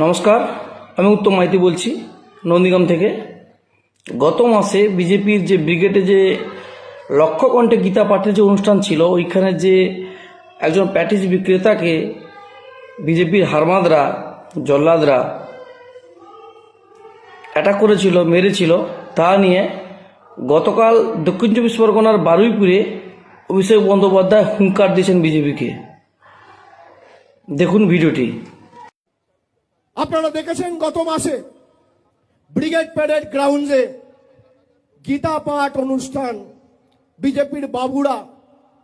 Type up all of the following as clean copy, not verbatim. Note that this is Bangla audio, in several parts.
নমস্কার, আমি উত্তম মাইতি বলছি নন্দীগ্রাম থেকে। গত মাসে বিজেপির যে ব্রিগেডে যে লক্ষ্যকণ্ঠে গীতা পাঠের যে অনুষ্ঠান ছিল, ওইখানে যে একজন প্যাটিস বিক্রেতাকে বিজেপির হারমাদরা জল্লাদরা অ্যাটাক করেছিল, মেরেছিল, তা নিয়ে গতকাল দক্ষিণ চব্বিশ পরগনার বারুইপুরে অভিষেক বন্দ্যোপাধ্যায় হুঙ্কার দিয়েছেন বিজেপিকে। দেখুন ভিডিওটি। আপনারা দেখেছেন গত মাসে ব্রিগেড প্যারেড গ্রাউন্ডে গীতা পাঠ অনুষ্ঠান বিজেপির বাবুরা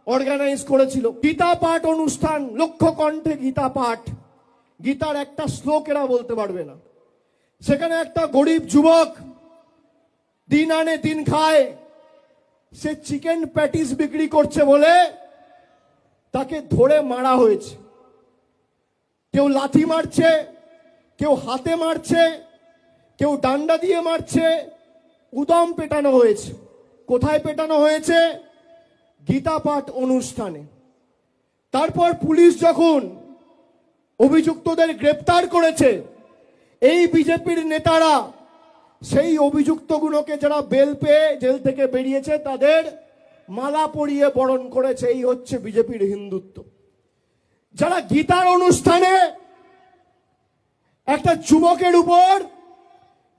অর্গানাইজ করেছিল। গীতা পাঠ অনুষ্ঠান, লক্ষ্যকণ্ঠে গীতা পাঠ, গীতার একটা শ্লোক এরা বলতে পারবে না। সেখানে একটা গরিব যুবক দিন আনে দিন খায়, সে চিকেন প্যাটিস বিক্রি করছে বলে তাকে ধরে মারা হয়েছে। কেউ লাথি মারছে, কেউ হাতে মারছে, কেউ ডান্ডা দিয়ে মারছে, উদম পেটানো হয়েছে। কোথায় পেটানো হয়েছে? গীতা পাঠ অনুষ্ঠানে। তারপর পুলিশ যখন অভিযুক্তদের গ্রেপ্তার করেছে, এই বিজেপির নেতারা সেই অভিযুক্তগুলোকে যারা বেল পেয়ে জেল থেকে বেরিয়েছে তাদের মালা পরিয়ে বরণ করেছে। এই হচ্ছে বিজেপির হিন্দুত্ব। যারা গীতার অনুষ্ঠানে একটা যুবকের উপর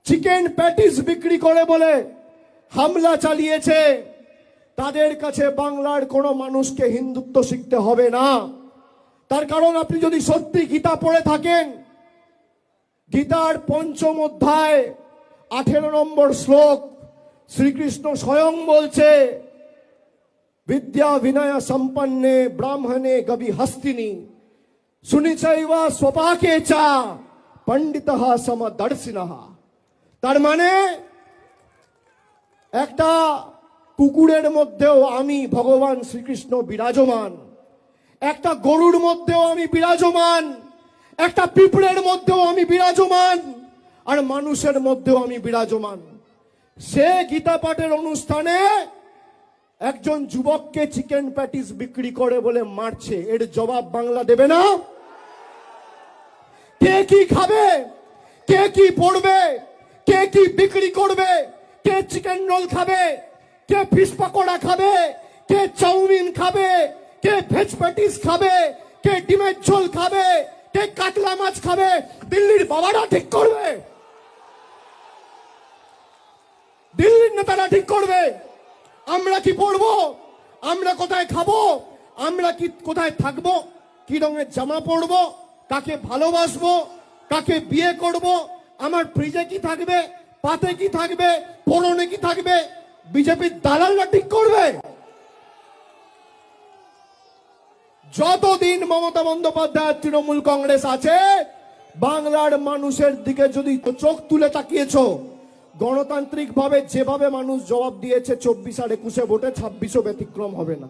চিকেন প্যাটিস বিক্রি করে বলে হামলা চালিয়েছে, তাদের কাছে বাংলার কোনো মানুষকে হিন্দুত্ব শিখতে হবে না। তার কারণ আপনি যদি সত্যি গীতা পড়ে থাকেন, গীতার পঞ্চম অধ্যায় 18 নম্বর শ্লোক শ্রীকৃষ্ণ স্বয়ং বলছে, বিদ্যা বিনয় সম্পন্নে ব্রাহ্মণে গবি হস্তিনী সুনিচৈবা স্বপাকে চা পণ্ডিতঃ সমদর্শিনঃ। তার মানে একটা কুকুরের মধ্যেও আমি ভগবান শ্রীকৃষ্ণ বিরাজমান, একটা গরুর মধ্যেও আমি বিরাজমান, একটা পিঁপড়ের মধ্যেও আমি বিরাজমান, আর মানুষের মধ্যেও আমি বিরাজমান। সে গীতা পাঠের অনুষ্ঠানে একজন যুবককে চিকেন প্যাটিস বিক্রি করে বলে মারছে, এর জবাব বাংলা দেবে না? কে কি খাবে, কে কি পড়বে, কে কি বিক্রি করবে, কে চিকেন রোল খাবে, কে ফিশ পকোড়া খাবে, কে চাউমিন খাবে, কে ভেজ প্যাটিস খাবে, কে ডিমের ঝোল খাবে, কে কাতলা মাছ খাবে, দিল্লির বাবারা ঠিক করবে, দিল্লির নেতারা ঠিক করবে। আমরা কি পড়বো, আমরা কোথায় খাবো, আমরা কি কোথায় থাকবো, কি রঙের জামা পরবো, কাকে ভালোবাসবো, কাকে বিয়ে করব, আমার ফ্রিজে কি থাকবে, পাতে কি থাকবে, পরনে কি থাকবে, বিজেপির দালালরা ঠিক করবে। যতদিন মমতা বন্দ্যোপাধ্যায় তৃণমূল কংগ্রেস আছে, বাংলার মানুষের দিকে যদি চোখ তুলে তাকিয়েছো, গণতান্ত্রিক ভাবে যেভাবে মানুষ জবাব দিয়েছে 24 আর 21 ভোটে, 26ও ব্যতিক্রম হবে না।